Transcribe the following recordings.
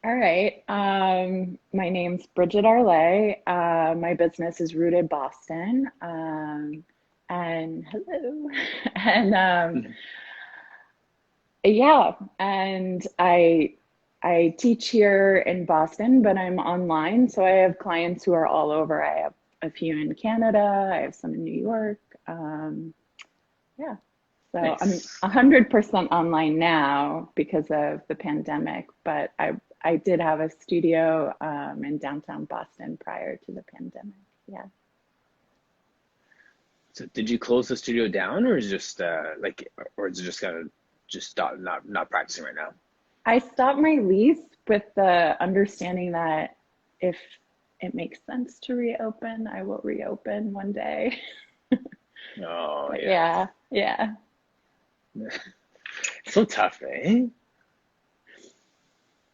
All right. My name's Brigette Arle. My business is rooted Boston. And hello. And yeah, and I teach here in Boston, but I'm online, so I have clients who are all over. I have a few in Canada. I have some in New York. Yeah. So I'm Nice. 100% online now because of the pandemic, but I did have a studio in downtown Boston prior to the pandemic. Yeah. So did you close the studio down, or is it just or is it just kind of just not practicing right now? I stopped my lease with the understanding that if it makes sense to reopen, I will reopen one day. Oh But yeah. yeah, yeah. So tough, eh?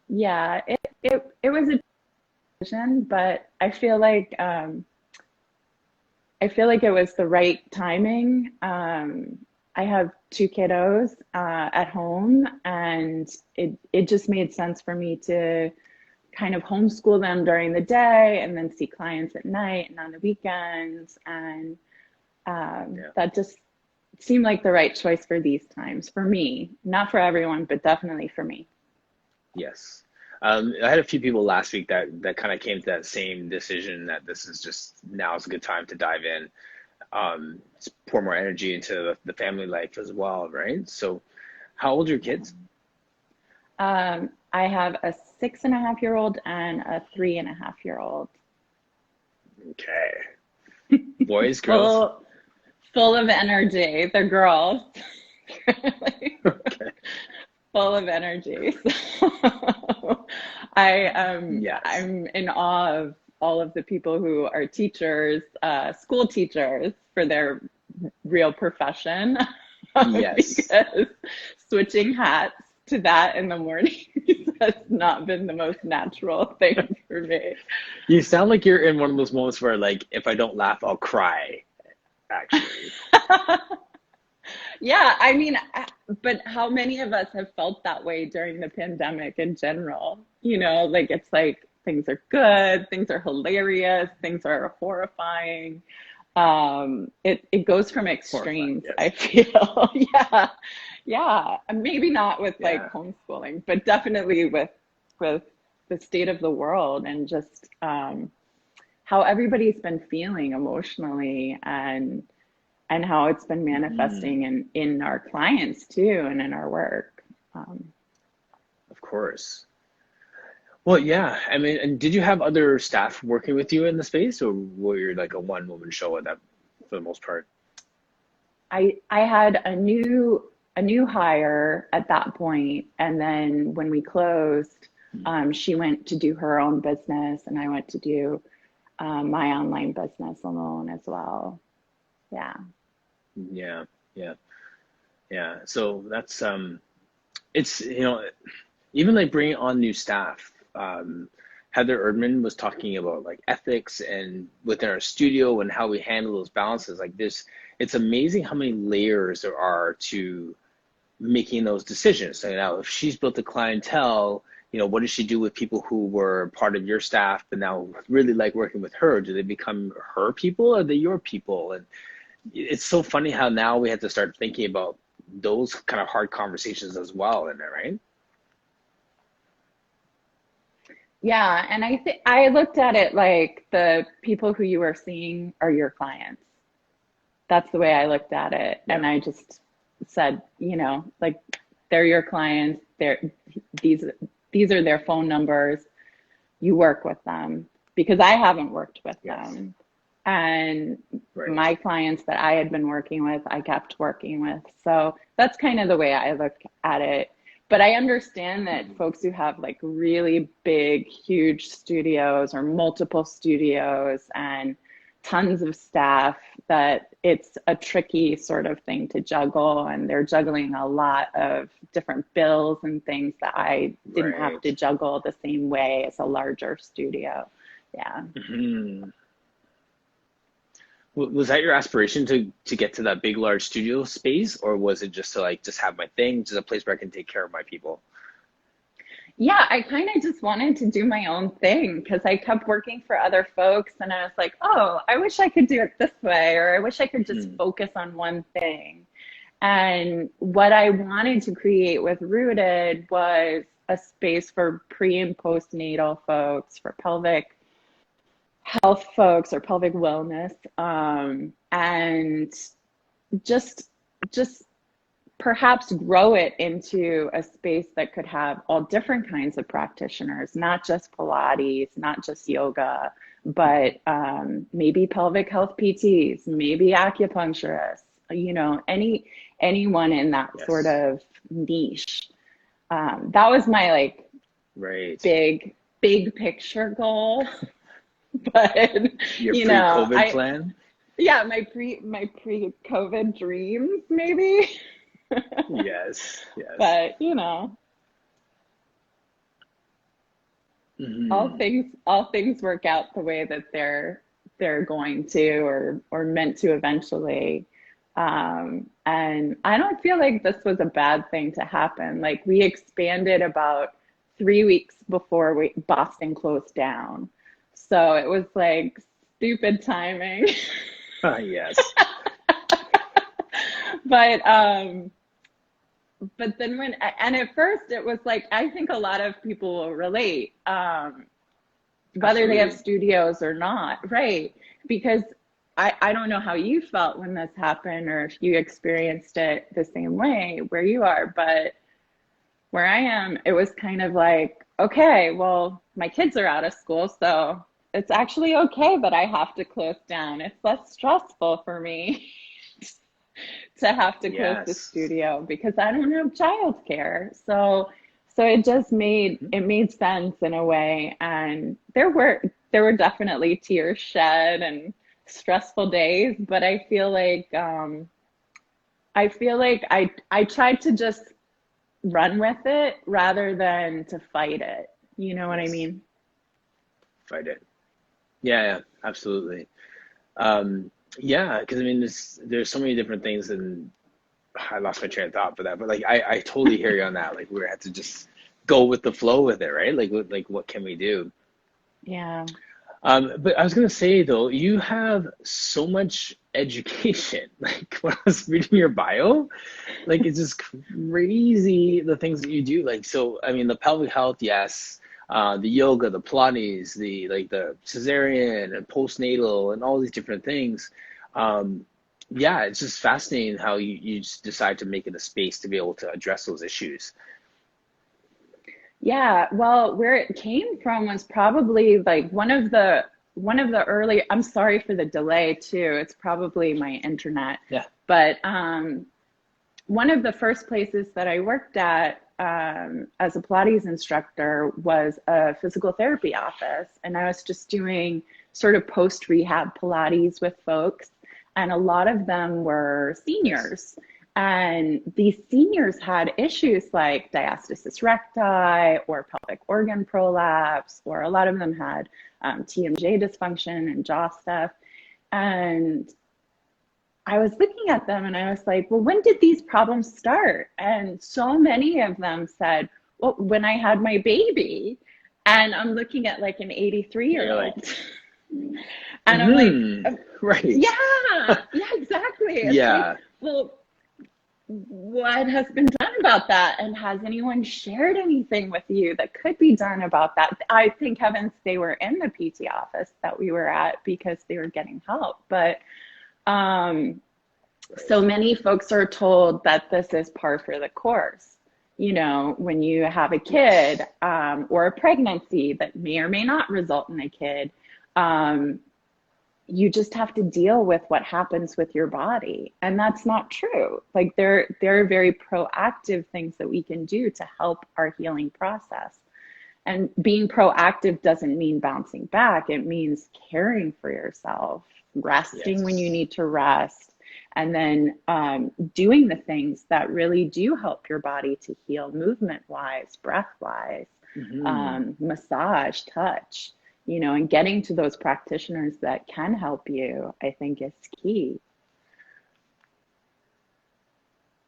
Yeah, it was a decision, but I feel like it was the right timing. I have two kiddos at home, and it just made sense for me to kind of homeschool them during the day and then see clients at night and on the weekends. And Yeah. that just seemed like the right choice for these times for me. Not for everyone, but definitely for me. Yes. I had a few people last week that kind of came to that same decision that this is just now is a good time to dive in, pour more energy into the family life as well, right? So, how old are your kids? I have a 6.5 year old and a 3.5 year old. Okay. Boys, girls? Full full of energy. They're girls. Okay. Full of energy. So Yes. I'm in awe of all of the people who are teachers, school teachers for their real profession, Yes. because switching hats to that in the morning has not been the most natural thing for me. You sound like you're in one of those moments where, like, if I don't laugh, I'll cry, actually. Yeah, I mean, but how many of us have felt that way during the pandemic in general? Like it's like things are good, things are hilarious, things are horrifying. It goes from Horrifying, extremes, I yes. feel. Yeah. Yeah. And maybe not with like Yeah. homeschooling, but definitely with the state of the world and just how everybody's been feeling emotionally and how it's been Hmm. manifesting in our clients too and in our work. Um, Of course. Well, yeah. I mean, and did you have other staff working with you in the space, or were you like a one-woman show at that for the most part? I had a new hire at that point, and then when we closed, she went to do her own business, and I went to do my online business alone as well. Yeah. Yeah, yeah, yeah. So that's it's even like bringing on new staff. Heather Erdman was talking about like ethics and within our studio and how we handle those balances. Like this, it's amazing how many layers there are to making those decisions. So now, if she's built a clientele, what does she do with people who were part of your staff but now really like working with her? Do they become her people or are they your people? And it's so funny how now we have to start thinking about those kind of hard conversations as well in there, right? Yeah, and I think I looked at it like the people who you are seeing are your clients. That's the way I looked at it. Yeah. And I just said, like they're your clients. These these are their phone numbers. You work with them because I haven't worked with Yes. them. And Right. my clients that I had been working with, I kept working with. So that's kind of the way I look at it. But I understand that folks who have like really big, huge studios or multiple studios and tons of staff, that it's a tricky sort of thing to juggle. And they're juggling a lot of different bills and things that I didn't have Right. to juggle the same way as a larger studio. Yeah. Hmm. Was that your aspiration to get to that big, large studio space, or was it just to like just have my thing, just a place where I can take care of my people? Yeah, I kind of just wanted to do my own thing because I kept working for other folks and I was like, oh, I wish I could do it this way, or I wish I could just Mm, focus on one thing. And what I wanted to create with Rooted was a space for pre and postnatal folks, for pelvic health folks or pelvic wellness, and just just perhaps grow it into a space that could have all different kinds of practitioners, not just Pilates, not just yoga, but maybe pelvic health PTs, maybe acupuncturists, anyone in that sort yes. of niche. That was my like Right. big picture goal. But Your pre-COVID I plan? yeah, my pre-COVID dreams maybe. Yes, yes. But Hmm. all things work out the way that they're going to or meant to eventually. And I don't feel like this was a bad thing to happen. Like we expanded about 3 weeks before Boston closed down. So it was like stupid timing. Yes. But then and at first it was like I think a lot of people will relate, whether they have Absolutely. studios or not, right? Because I don't know how you felt when this happened or if you experienced it the same way where you are, but where I am, it was kind of like, okay, well, my kids are out of school, so it's actually okay that I have to close down. It's less stressful for me to have to close the Yes. studio because I don't have childcare. So Mhm. it made sense in a way. And there were definitely tears shed and stressful days, but I tried to just run with it rather than to fight it. You know what I Yes. mean? Fight it. Yeah, yeah, absolutely. Um, yeah, because I mean, there's so many different things, and I lost my train of thought for that. But like, I totally hear you on that. Like, we have to just go with the flow with it, right? Like, what can we do? Yeah. But I was gonna say though, you have so much education. Like when I was reading your bio, like it's just crazy the things that you do. Like so, I mean, the pelvic health, yes, the yoga, the Pilates, the cesarean and postnatal, and all these different things. Um, yeah, it's just fascinating how you just decide to make it a space to be able to address those issues. Yeah, well, where it came from was probably like one of the early, I'm sorry for the delay too. It's probably my internet. Yeah. But one of the first places that I worked at as a Pilates instructor was a physical therapy office. And I was just doing sort of post-rehab Pilates with folks. And a lot of them were Nice. seniors. And these seniors had issues like diastasis recti or pelvic organ prolapse, or a lot of them had TMJ dysfunction and jaw stuff. And I was looking at them and I was like, well, when did these problems start? And so many of them said, well, when I had my baby. And I'm looking at like an 83 Yeah, year you're old. like, And I'm like, right. yeah, exactly. It's like, Yeah. well, what has been done about that? And has anyone shared anything with you that could be done about that? I think heavens they were in the PT office that we were at because they were getting help. But um, Right. so many folks are told that this is par for the course. When you have a Yes. kid or a pregnancy that may or may not result in a kid, um, you just have to deal with what happens with your body. And that's not true. Like there are very proactive things that we can do to help our healing process. And being proactive doesn't mean bouncing back. It means caring for yourself, resting when you Yes. need to rest, and then doing the things that really do help your body to heal movement wise, breath wise, Hmm. massage, touch, and getting to those practitioners that can help you, I think is key.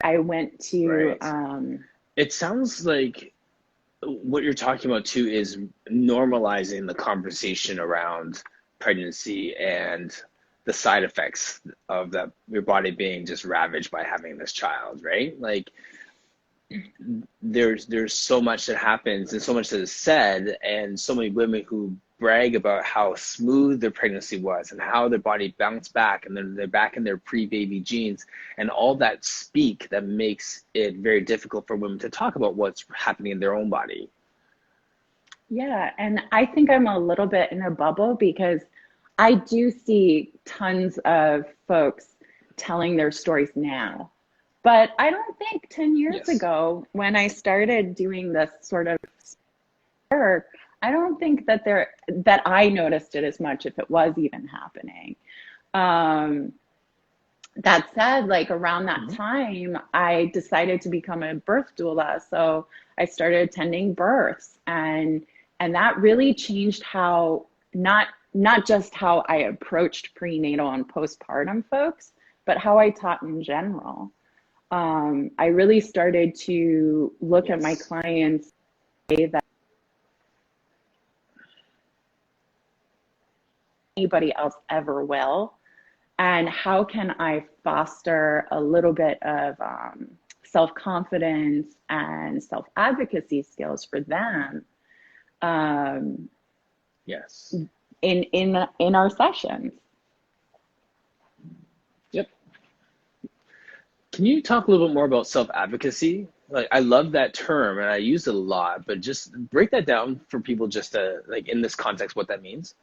I went to, Right. It sounds like what you're talking about too is normalizing the conversation around pregnancy and the side effects of that, your body being just ravaged by having this child, right? Like there's so much that happens and so much that is said, and so many women who brag about how smooth their pregnancy was and how their body bounced back and then they're back in their pre-baby genes, and all that speak that makes it very difficult for women to talk about what's happening in their own body. Yeah, and I think I'm a little bit in a bubble because I do see tons of folks telling their stories now. But I don't think 10 years Yes. ago, when I started doing this sort of work, I don't think that that I noticed it as much if it was even happening. Um, that said, like around that time, I decided to become a birth doula. So I started attending births, and that really changed how not just how I approached prenatal and postpartum folks, but how I taught in general. I really started to look at my Yes. clients that anybody else ever will, and how can I foster a little bit of self-confidence and self-advocacy skills for them um, Yes. in our sessions. Yep. Can you talk a little bit more about self-advocacy? Like, I love that term and I use it a lot, but just break that down for people just to, like, in this context, what that means.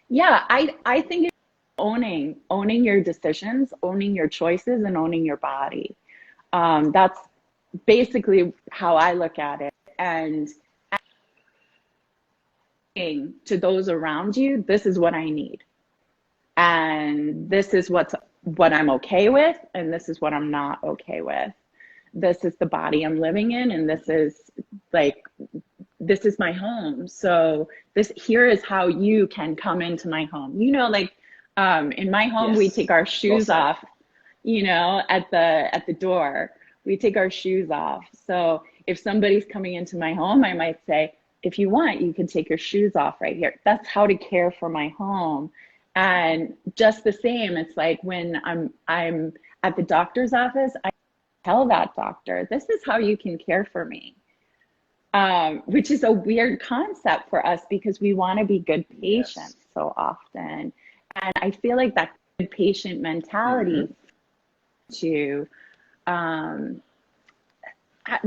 Yeah, I think it's owning your decisions, owning your choices, and owning your body. That's basically how I look at it. And saying to those around you, this is what I need, and this is what I'm okay with, and this is what I'm not okay with. This is the body I'm living in, and like this is my home. So this here is how you can come into my home. Like in my home, we Yes. take our Well shoes said. off, at the door. We take our shoes off. So if somebody's coming into my home, I might say, if you want, you can take your shoes off right here. That's how to care for my home. And just the same, it's like when I'm at the doctor's office, I tell that doctor, this is how you can care for me. Which is a weird concept for us because we want to be good Yes. patients so often. And I feel like that good patient Mm-hmm. mentality to um,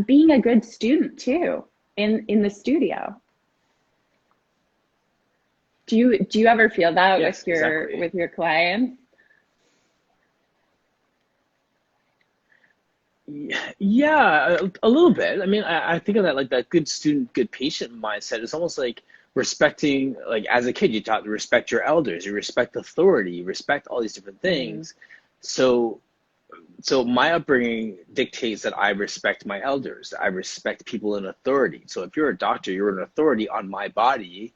being a good student too in the studio. Do you ever feel that Yes, exactly. with your clients? Yeah, a little bit. I mean, I think of that like that good student, good patient mindset. It's almost like respecting, like as a kid, you taught to respect your elders, you respect authority, you respect all these different Mm, things. So, so my upbringing dictates that I respect my elders. I respect people in authority. So if you're a doctor, you're an authority on my body.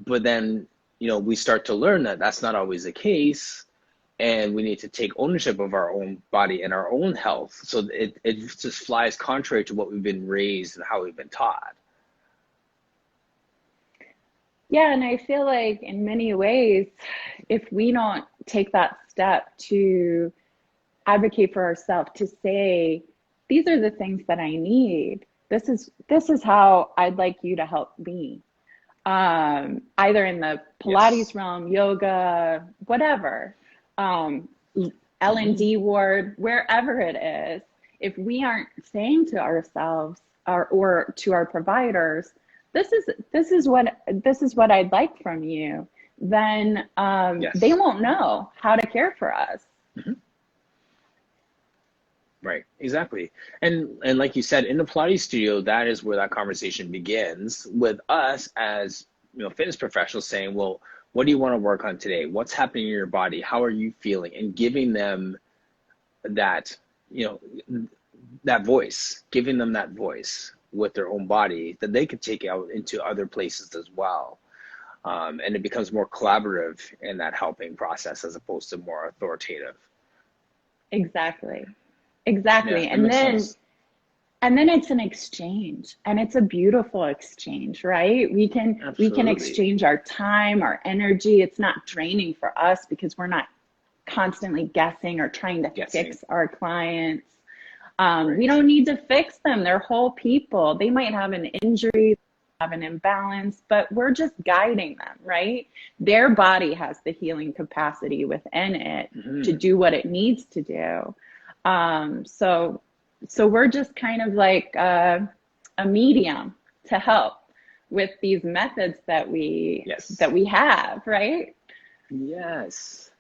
But then, we start to learn that that's not always the case, and we need to take ownership of our own body and our own health. So it just flies contrary to what we've been raised and how we've been taught. yeah, and I feel like in many ways, if we don't take that step to advocate for ourselves, to say, these are the things that I need. This is how I'd like you to help me. Either in the Yes. Pilates realm, yoga, whatever, Hmm. L&D ward, wherever it is, if we aren't saying to ourselves or to our providers, this is what I'd like from you, then they Yes. won't know how to care for us. Hmm. Right. Exactly. And like you said, in the Pilates studio, that is where that conversation begins with us as fitness professionals saying, well, what do you want to work on today? What's happening in your body? How are you feeling? And giving them that, you know, that voice, giving them that voice with their own body that they could take out into other places as well. And it becomes more collaborative in that helping process as opposed to more authoritative. Exactly. Yeah, Exactly. that And makes then sense. and then it's an exchange, and it's a beautiful exchange, right? We can Absolutely. exchange our time, our energy. It's not draining for us because we're not constantly guessing or trying to Guessing. fix our clients. We Right. don't need to fix them. They're whole people. They might have an injury, have an imbalance, but we're just guiding them, right? Their body has the healing capacity within it to Hmm. do what it needs to do. So we're just kind of like a medium to help with these methods that Yes. we have, right? Yes.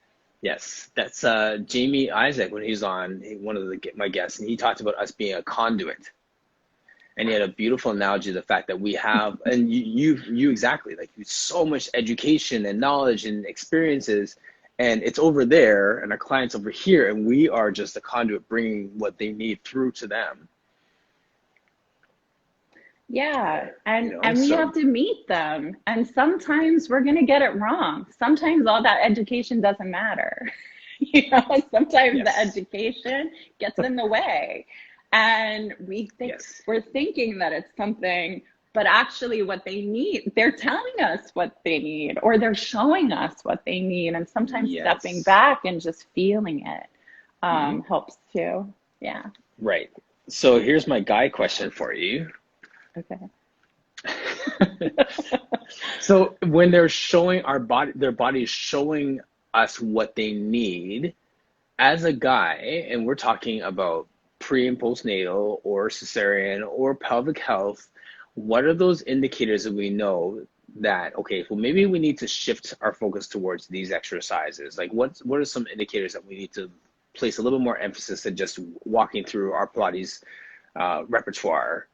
Yes. That's Jamie Isaac when he's on one of my guests, and he talked about us being a conduit. And he had a beautiful analogy of the fact that we have, and you exactly, like so much education and knowledge and experiences, and it's over there, and our clients over here, and we are just a conduit bringing what they need through to them. Yeah, and we So have to meet them. And sometimes we're going to get it wrong. Sometimes all that education doesn't matter. Sometimes the yes, education gets in the way. And yes, we're thinking that it's something, but actually what they need, they're telling us what they need, or they're showing us what they need. And sometimes stepping yes. back and just feeling it Hmm. helps too. Yeah. Right. So here's my guy question for you. Okay. So when they're showing their body is showing us what they need as a guy, and we're talking about pre and postnatal or cesarean or pelvic health, what are those indicators that we know that, okay, well, maybe we need to shift our focus towards these exercises? Like what are some indicators that we need to place a little more emphasis than just walking through our Pilates repertoire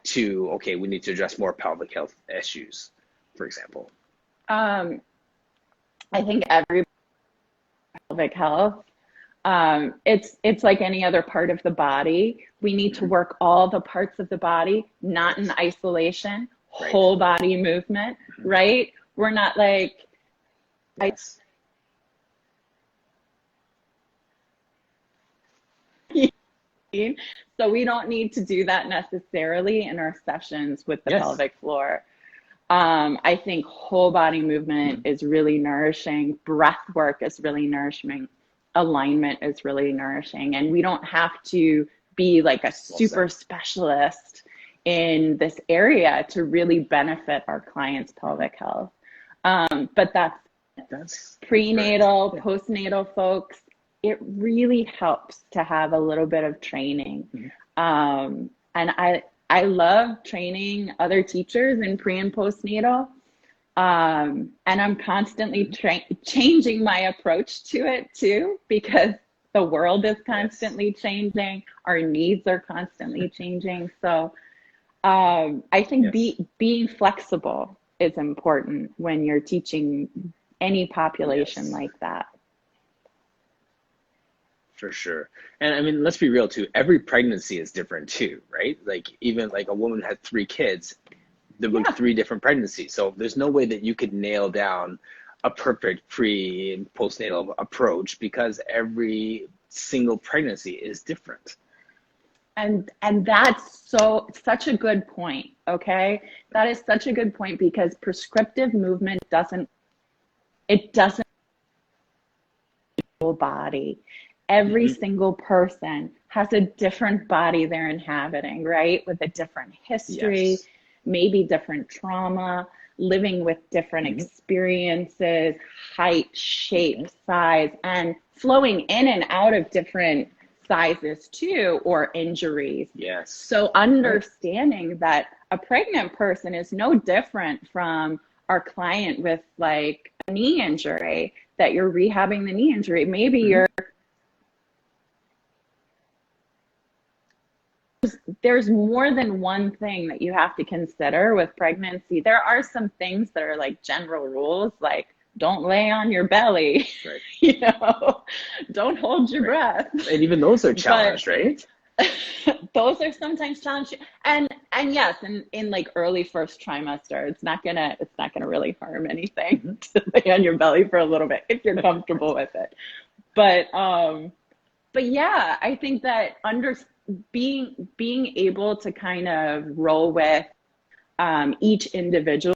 to, okay, we need to address more pelvic health issues, for example. Um, I think every pelvic health, it's like any other part of the body. We need to Hmm. work all the parts of the body, not in Yes. isolation, Right. whole body movement, Hmm. right? We're not like Yes. so we don't need to do that necessarily in our sessions with the Yes. pelvic floor. I think whole body movement Hmm. is really nourishing. Breath work is really nourishing. Alignment is really nourishing. And we don't have to be like a Well said. super specialist in this area to really benefit our clients' pelvic health. But that's That's very, prenatal, yeah. postnatal folks. It really helps to have a little bit of training. Mhm. And I love training other teachers in pre and postnatal. And I'm constantly Mhm. changing my approach to it too, because the world is Yes. constantly changing. Our needs are constantly changing. So I think Yes. being flexible is important when you're teaching any population Yes. like that. For sure. And I mean, let's be real too. Every pregnancy is different too, right? Like even like a woman had 3 kids, there were Yeah. 3 different pregnancies. So there's no way that you could nail down a perfect pre and postnatal approach because every single pregnancy is different. And that's such a good point, okay? That is such a good point because prescriptive movement doesn't whole body. Every Hmm. single person has a different body they're inhabiting, right? With a different history, Yes. maybe different trauma, living with different Hmm. experiences, height, shape, Hmm. size, and flowing in and out of different sizes too, or injuries. Yes. So Right. understanding that a pregnant person is no different from our client with like a knee injury, that you're rehabbing the knee injury. Maybe Hmm. you're there's more than one thing that you have to consider with pregnancy. There are some things that are like general rules, like don't lay on your belly, Right. you know, don't hold your Right. breath. And even those are But challenged, right? those are sometimes challenging. And yes, in like early first trimester, it's not gonna really harm anything Hmm. to lay on your belly for a little bit if you're comfortable with it. But but yeah, I think that being able to kind of roll with each individual,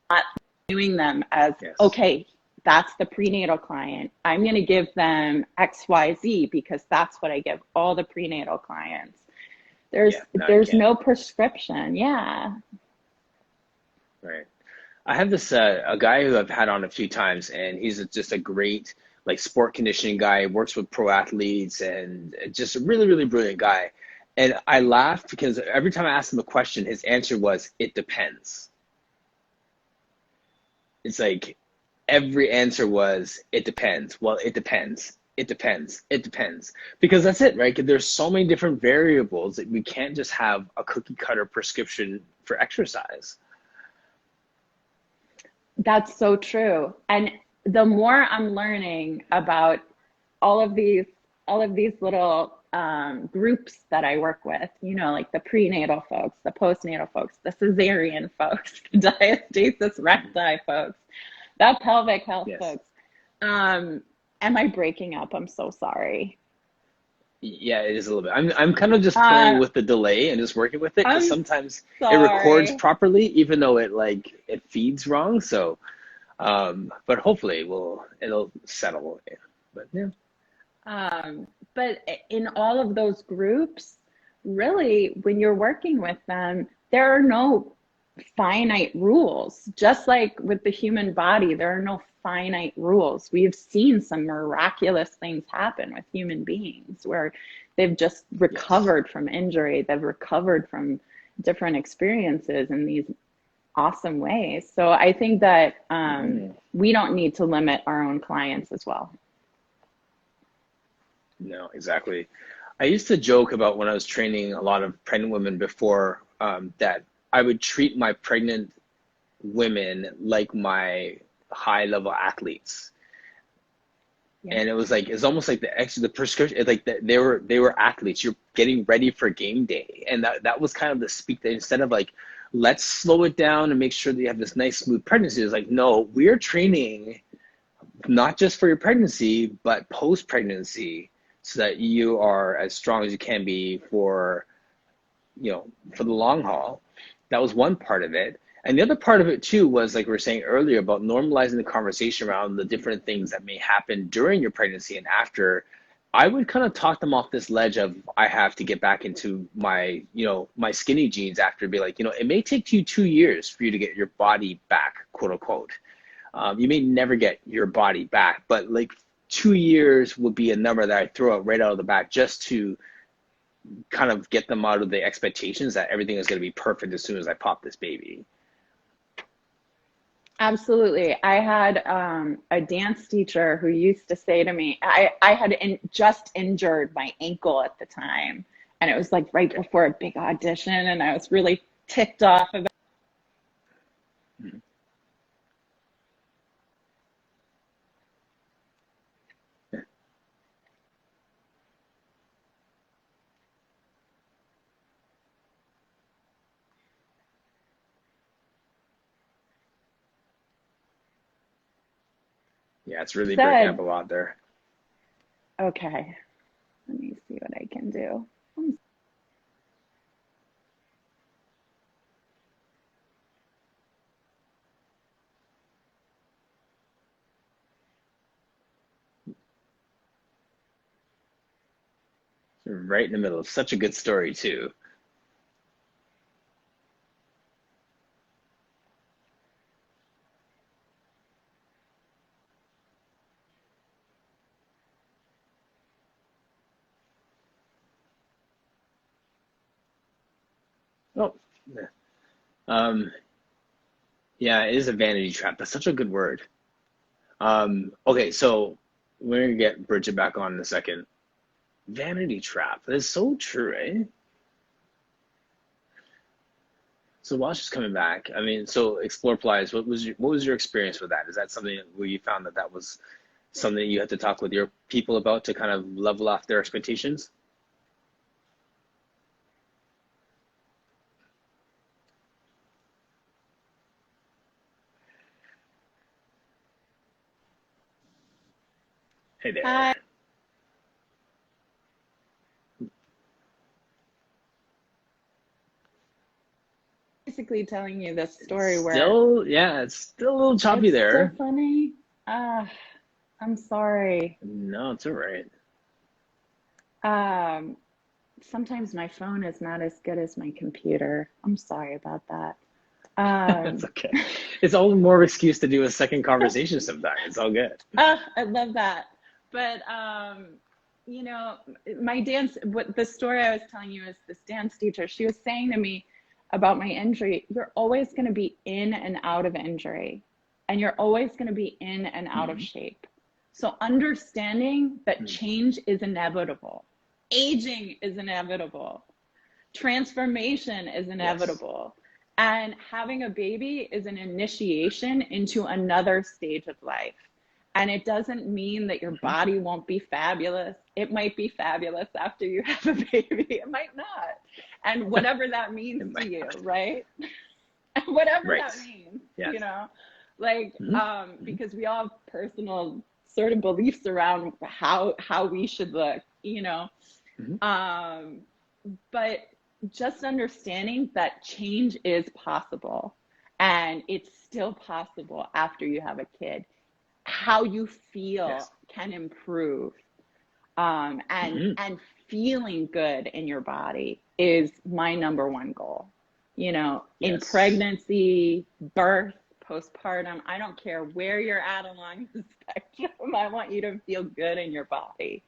not viewing them as, Yes. okay, that's the prenatal client. I'm going to give them XYZ because that's what I give all the prenatal clients. There's no prescription. Yeah. Right. I have this a guy who I've had on a few times, and he's just a great like sport conditioning guy. Works with pro athletes, and just a really really brilliant guy. And I laughed because every time I asked him a question, his answer was, "It depends." It's like every answer was, "It depends." Well, it depends. It depends. It depends. Because that's it, right? 'Cause there's so many different variables that we can't just have a cookie cutter prescription for exercise. That's so true. And the more I'm learning about all of these little groups that I work with, you know, like the prenatal folks, the postnatal folks, the cesarean folks, the diastasis recti folks, the pelvic health Yes. folks. Am I breaking up? I'm so sorry. Yeah, it is a little bit. I'm kind of just playing Uh, with the delay and just working with it because I'm sometimes it records sorry. properly even though it feeds wrong. So, but hopefully it'll settle. But yeah. But in all of those groups, really, when you're working with them, there are no finite rules. Just like with the human body, there are no finite rules. We've seen some miraculous things happen with human beings where they've just Yes. recovered from injury, they've recovered from different experiences in these awesome ways. So I think that Hmm. we don't need to limit our own clients as well. No, exactly. I used to joke about when I was training a lot of pregnant women before, that I would treat my pregnant women like my high level athletes. Yeah. And it was like it's almost like the prescription, like they were athletes. You're getting ready for game day, and that was kind of the speak that instead of like let's slow it down and make sure that you have this nice smooth pregnancy. It's like no, we're training not just for your pregnancy but post pregnancy so that you are as strong as you can be for for the long haul. That was one part of it. And the other part of it too was like we were saying earlier about normalizing the conversation around the different things that may happen during your pregnancy and after. I would kind of talk them off this ledge of I have to get back into my skinny jeans after be like, it may take you 2 years for you to get your body back, quote unquote. You may never get your body back, but like 2 years would be a number that I throw out right out of the back just to kind of get them out of the expectations that everything is going to be perfect as soon as I pop this baby. Absolutely. I had a dance teacher who used to say to me, I had just injured my ankle at the time. And it was like right Okay. before a big audition. And I was really ticked off about Mhm. Yeah, it's really breaking up said, a lot there. okay, let me see what I can do. Right in the middle of such a good story too. Oh, yeah. Um, yeah, it is a vanity trap. That's such a good word. Okay, so we're gonna get Bridget back on in a second. Vanity trap. That is so true, eh? So while she's coming back, I mean, so Explore Pilates, what was your experience with that? Is that something where you found that was something you had to talk with your people about to kind of level off their expectations? Hey Hi. there. basically telling you this story where Still, yeah, it's still a little choppy it's so there. funny. I'm sorry. No, it's all right. Um, Sometimes my phone is not as good as my computer. I'm sorry about that. It's okay. It's all more excuse to do a second conversation sometime. It's all good. I love that. But you know, my dance, what the story I was telling you is this dance teacher, she was saying to me about my injury, you're always going to be in and out of injury, and you're always going to be in and out of shape. So understanding that change is inevitable, aging is inevitable, transformation is inevitable. Yes. And having a baby is an initiation into another stage of life. And it doesn't mean that your body won't be fabulous. It might be fabulous after you have a baby. It might not. And whatever that means to you, right? Whatever that means, you know, like, because we all have personal sort of beliefs around how we should look, you know. But just understanding that change is possible, and it's still possible after you have a kid. How you feel can improve, and feeling good in your body is my number one goal. You know, in pregnancy, birth, postpartum, I don't care where you're at along the spectrum. I want you to feel good in your body.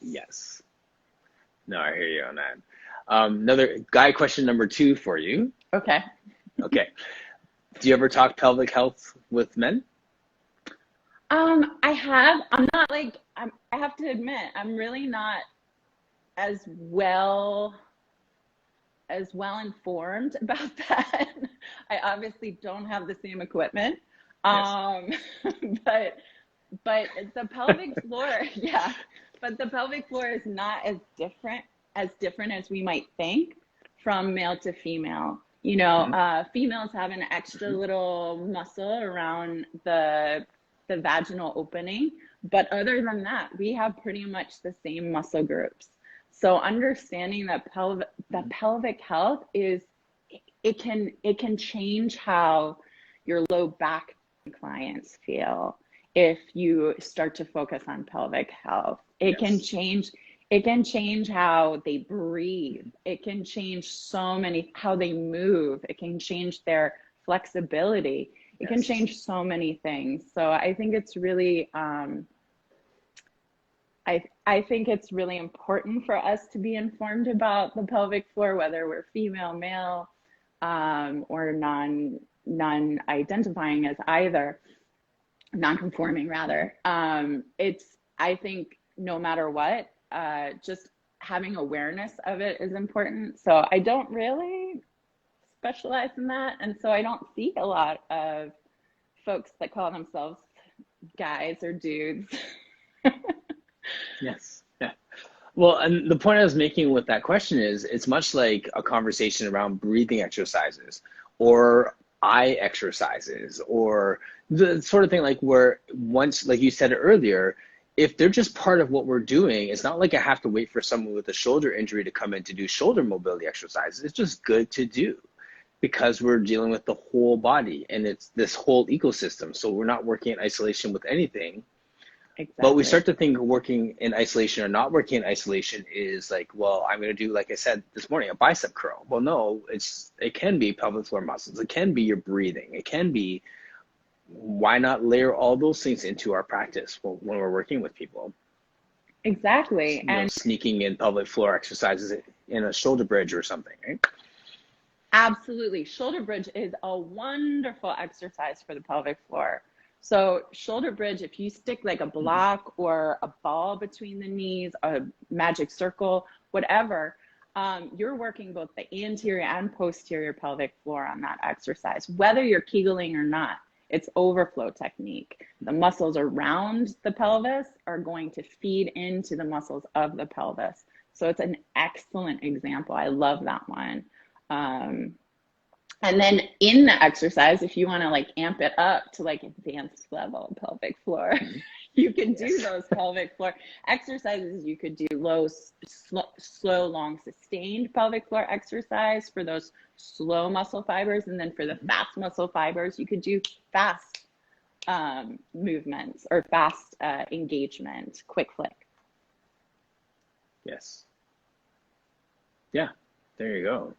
Yes. No, I hear you on that. Another guy question number 2 for you. Okay. Okay. Do you ever talk pelvic health with men? I have. I'm not like, I have to admit, I'm really not as well informed about that. I obviously don't have the same equipment. But the pelvic floor, but the pelvic floor is not as different as we might think from male to female. You know, females have an extra little muscle around the vaginal opening, but other than that, we have pretty much the same muscle groups. So understanding that pelvic health is, it can change how your low back clients feel if you start to focus on pelvic health. It can change how they breathe. It can change how they move. It can change their flexibility. It can change so many things. So I think it's really, I think it's really important for us to be informed about the pelvic floor, whether we're female, male, or non-identifying as either, non-conforming rather. I think no matter what, just having awareness of it is important. So I don't really specialize in that, and so I don't see a lot of folks that call themselves guys or dudes. Yes. Yeah. Well, and the point I was making with that question is, it's much like a conversation around breathing exercises or eye exercises, or the sort of thing, like where once, like you said earlier, if they're just part of what we're doing, it's not like I have to wait for someone with a shoulder injury to come in to do shoulder mobility exercises. It's just good to do, because we're dealing with the whole body and it's this whole ecosystem. So we're not working in isolation with anything. Exactly. But we start to think working in isolation or not working in isolation is like, well, I'm going to do, like I said this morning, a bicep curl. Well, no, it can be pelvic floor muscles. It can be your breathing. It can be, why not layer all those things into our practice when we're working with people? Exactly. And sneaking in pelvic floor exercises in a shoulder bridge or something, right? Absolutely. Shoulder bridge is a wonderful exercise for the pelvic floor. So shoulder bridge, if you stick like a block or a ball between the knees, a magic circle, whatever, you're working both the anterior and posterior pelvic floor on that exercise, whether you're Kegling or not. It's overflow technique. The muscles around the pelvis are going to feed into the muscles of the pelvis. So it's an excellent example. I love that one. And then in the exercise, if you want to like amp it up to like advanced level pelvic floor, You can do Yes. those pelvic floor exercises. You could do slow, long, sustained pelvic floor exercise for those slow muscle fibers. And then for the Mhm. fast muscle fibers, you could do fast movements or fast engagement, quick flick. Yes. Yeah. There you go.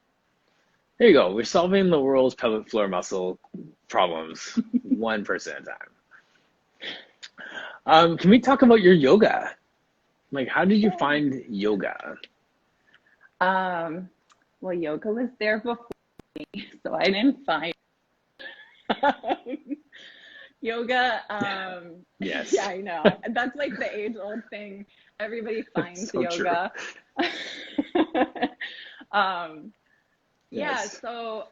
There you go. We're solving the world's pelvic floor muscle problems one person at a time. Can we talk about your yoga? Like, how did you Sure. find yoga? Well, yoga was there before me, so I didn't find yoga. Yeah, Yes. I know. That's like the age-old thing. Everybody finds So true. yoga. um, yeah, Yes. so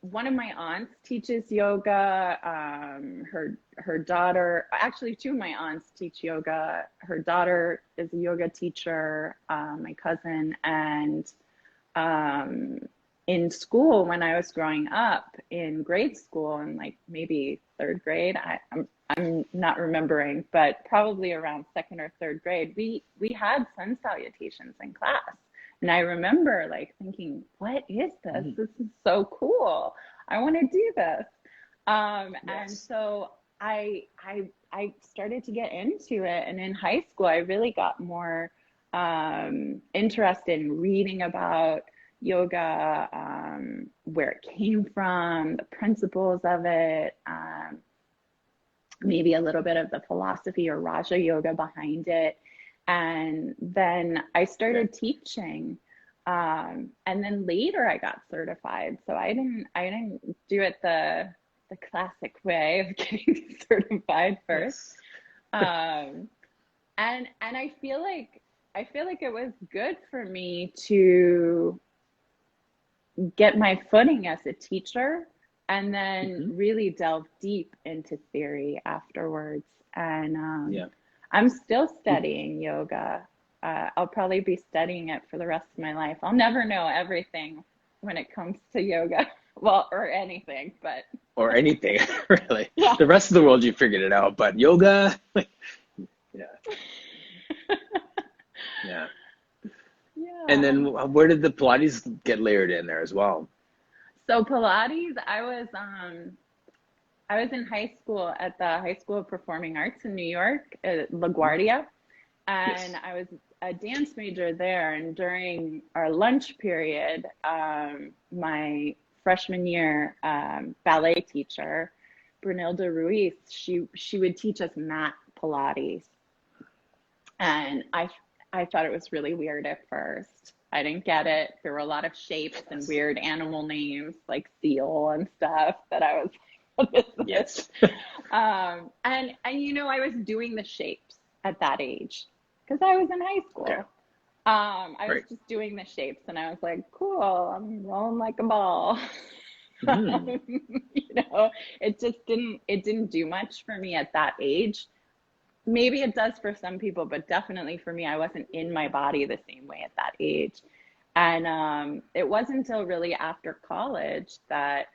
one of my aunts teaches yoga. Her daughter, actually, two of my aunts teach yoga. Her daughter is a yoga teacher, my cousin, and um, in school when I was growing up in grade school and like maybe third grade, I'm not remembering, but probably around second or third grade, we had sun salutations in class. And I remember like thinking, what is this? Mm. This is so cool. I want to do this. And Yes. so I started to get into it. And in high school, I really got more interested in reading about yoga, where it came from, the principles of it, maybe a little bit of the philosophy or Raja Yoga behind it. And then I Okay. started teaching. And then later I got certified. So I didn't do it the classic way of getting certified first. Yes. Um, and I feel like it was good for me to get my footing as a teacher and then Hmm. really delve deep into theory afterwards. And Yeah. I'm still studying yoga. I'll probably be studying it for the rest of my life. I'll never know everything when it comes to yoga, well, or anything, but Or anything, really. yeah, The rest of the world, you figured it out, but yoga, yeah, yeah. And yeah. then where did the Pilates get layered in there as well? So Pilates, I was in high school at the High School of Performing Arts in New York, at Mhm. LaGuardia, and Yes. I was a dance major there. And during our lunch period, my freshman year ballet teacher, Brunilda Ruiz, she would teach us mat Pilates, and I thought it was really weird at first. I didn't get it. There were a lot of shapes and Yes. weird animal names like seal and stuff that I was like, what is this? Yes. And I was doing the shapes at that age because I was in high Okay. school. I was Right. just doing the shapes and I was like, cool, I'm rolling like a ball. Hmm. You know, it didn't do much for me at that age. Maybe it does for some people, but definitely for me, I wasn't in my body the same way at that age. And it wasn't until really after college that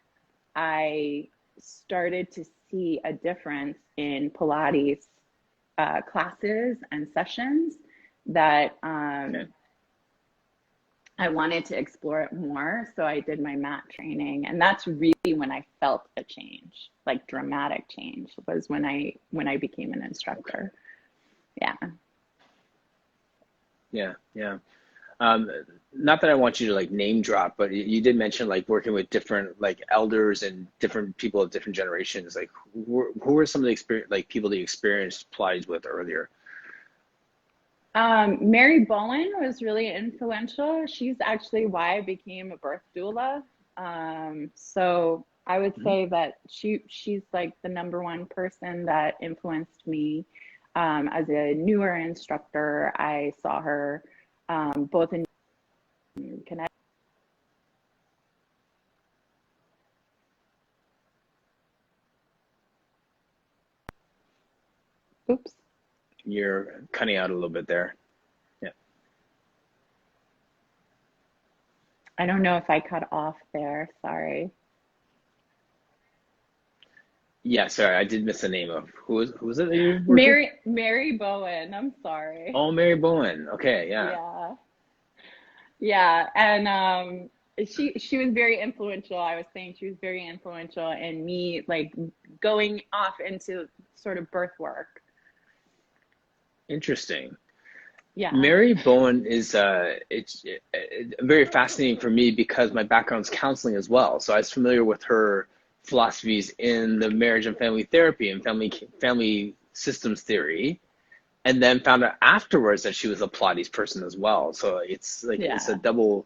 I started to see a difference in Pilates classes and sessions that Okay. I wanted to explore it more. So I did my mat training, and that's really when I felt a change, like dramatic change, was when I became an Okay. instructor. Yeah. Yeah. Yeah. Um, Not that I want you to like name drop, but you did mention like working with different like elders and different people of different generations. Like who were some of the experience like people that you experienced Pilates with earlier? Mary Bowen was really influential. She's actually why I became a birth doula. So I would Mhm. say that she's like the number one person that influenced me. As a newer instructor, I saw her both in Connecticut. Oops, You're cutting out a little bit there. Yeah. I don't know if I cut off there. Sorry. Yeah, sorry, I did miss the name of who was it that you worked with? Mary Bowen. I'm sorry. Oh, Mary Bowen. Okay, yeah. Yeah. Yeah. And she was very influential. I was saying she was very influential in me like going off into sort of birth work. Interesting. Yeah. Mary Bowen is very fascinating for me because my background's counseling as well. So I was familiar with her philosophies in the marriage and family therapy and family systems theory, and then found out afterwards that she was a Pilates person as well. So it's a Yeah. double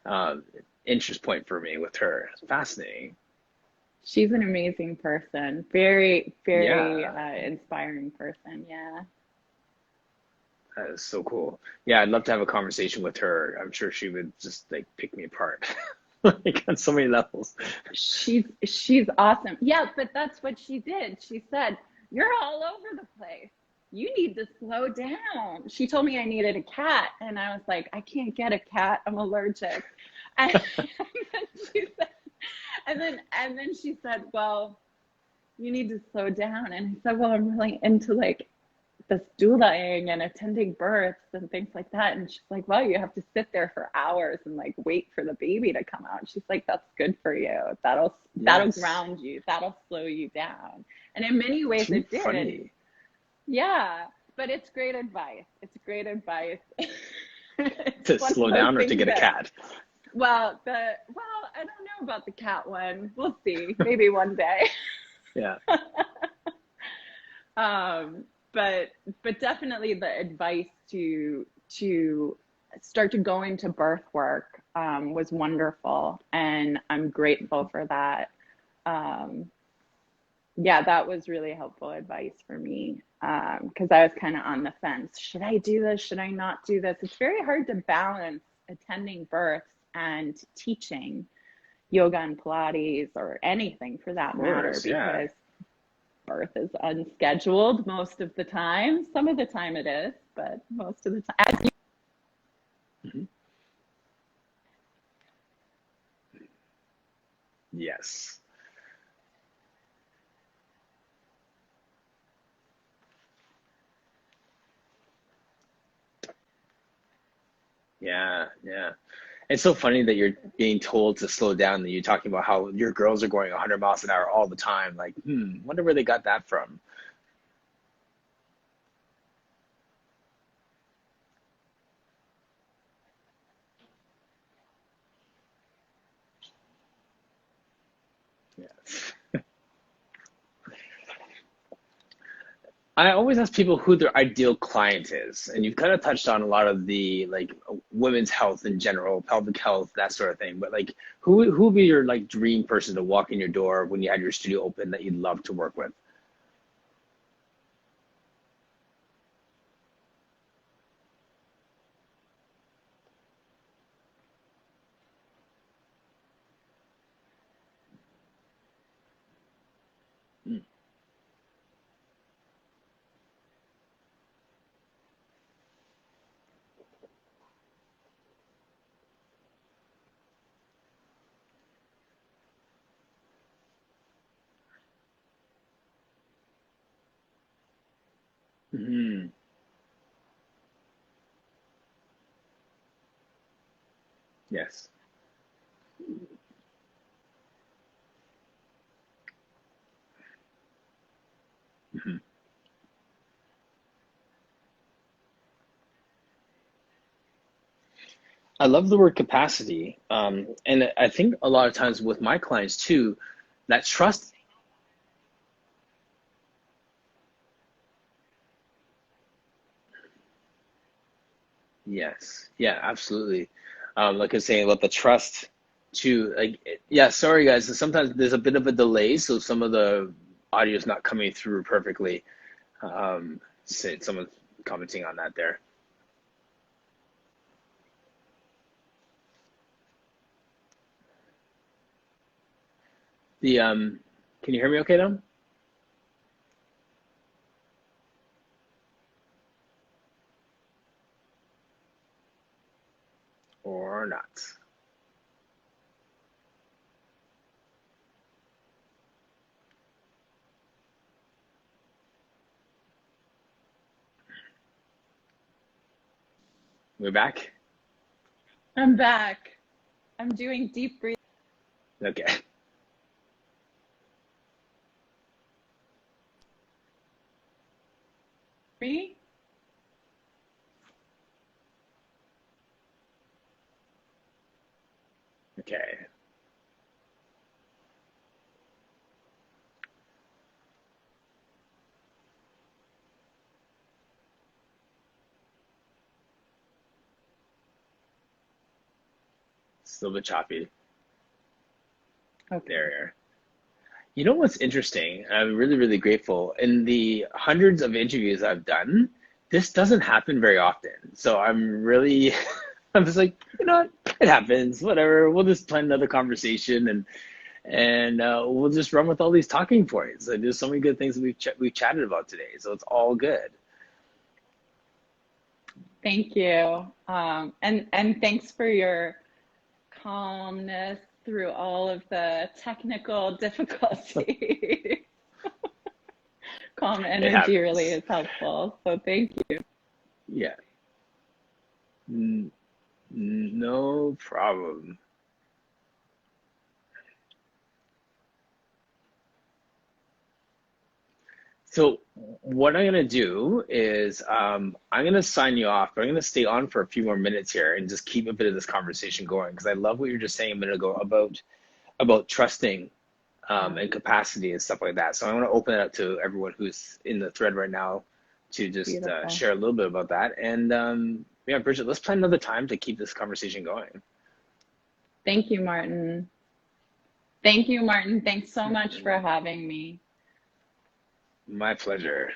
uh, interest point for me with her. It's fascinating. She's an amazing person. Very, very Yeah, inspiring person. Yeah. that is so cool. Yeah, I'd love to have a conversation with her. I'm sure she would just like pick me apart, like on so many levels. She's awesome. Yeah, but that's what she did. She said, "You're all over the place. You need to slow down." She told me I needed a cat, and I was like, "I can't get a cat. I'm allergic." And then she said, and then she said, "Well, you need to slow down." And I said, "Well, I'm really into like this doulaing and attending births and things like that." And she's like, "Well, you have to sit there for hours and like wait for the baby to come out." She's like, "That's good for you. That'll Yes, ground you. That'll slow you down." And in many ways too it did. funny Yeah. But it's great advice. It's great advice. It's to one slow of those down or to things get a that, cat. I don't know about the cat one. We'll see. Maybe one day. Yeah. um, but definitely the advice to start to go into birth work was wonderful, and I'm grateful for that. Um, yeah, that was really helpful advice for me because I was kind of on the fence. Should I do this? Should I not do this? It's very hard to balance attending births and teaching yoga and Pilates or anything for Of that matter course, yeah. because birth is unscheduled most of the time. Some of the time it is, but most of the time. Mhm. Yes. Yeah, yeah. It's so funny that you're being told to slow down and you're talking about how your girls are going 100 miles an hour all the time. Like, wonder where they got that from. Yes. I always ask people who their ideal client is, and you've kind of touched on a lot of the like women's health in general, pelvic health, that sort of thing. But like, who would be your like dream person to walk in your door when you had your studio open that you'd love to work with? Mm-hmm. Yes. Mm-hmm. I love the word capacity. And I think a lot of times with my clients too, that trust, yes, yeah, absolutely. Like I was saying about the trust to like, yeah, sorry guys, sometimes there's a bit of a delay, so some of the audio is not coming through perfectly. Someone's commenting on that there. The can you hear me okay now? Or not? We're back? I'm back. I'm doing deep breathing. Okay. Me? Okay. It's a little bit choppy. Okay. There. You know what's interesting? I'm really, really grateful. In the hundreds of interviews I've done, this doesn't happen very often. So I'm really, I'm just like, you know what? It happens. Whatever. We'll just plan another conversation and we'll just run with all these talking points. And there's so many good things that we've chatted about today. So it's all good. Thank you. And thanks for your calmness through all of the technical difficulty. Calm It energy really happens. is helpful. So thank you. Yeah. N- no problem. So what I'm gonna do is I'm gonna sign you off, but I'm gonna stay on for a few more minutes here and just keep a bit of this conversation going because I love what you were just saying a minute ago about trusting Yeah, and capacity and stuff like that. So I want to open it up to everyone who's in the thread right now to just beautiful. share a little bit about that. And yeah, Bridget, let's plan another time to keep this conversation going. Thank you, Martin. Thank you, Martin. Thanks so much for having me. My pleasure.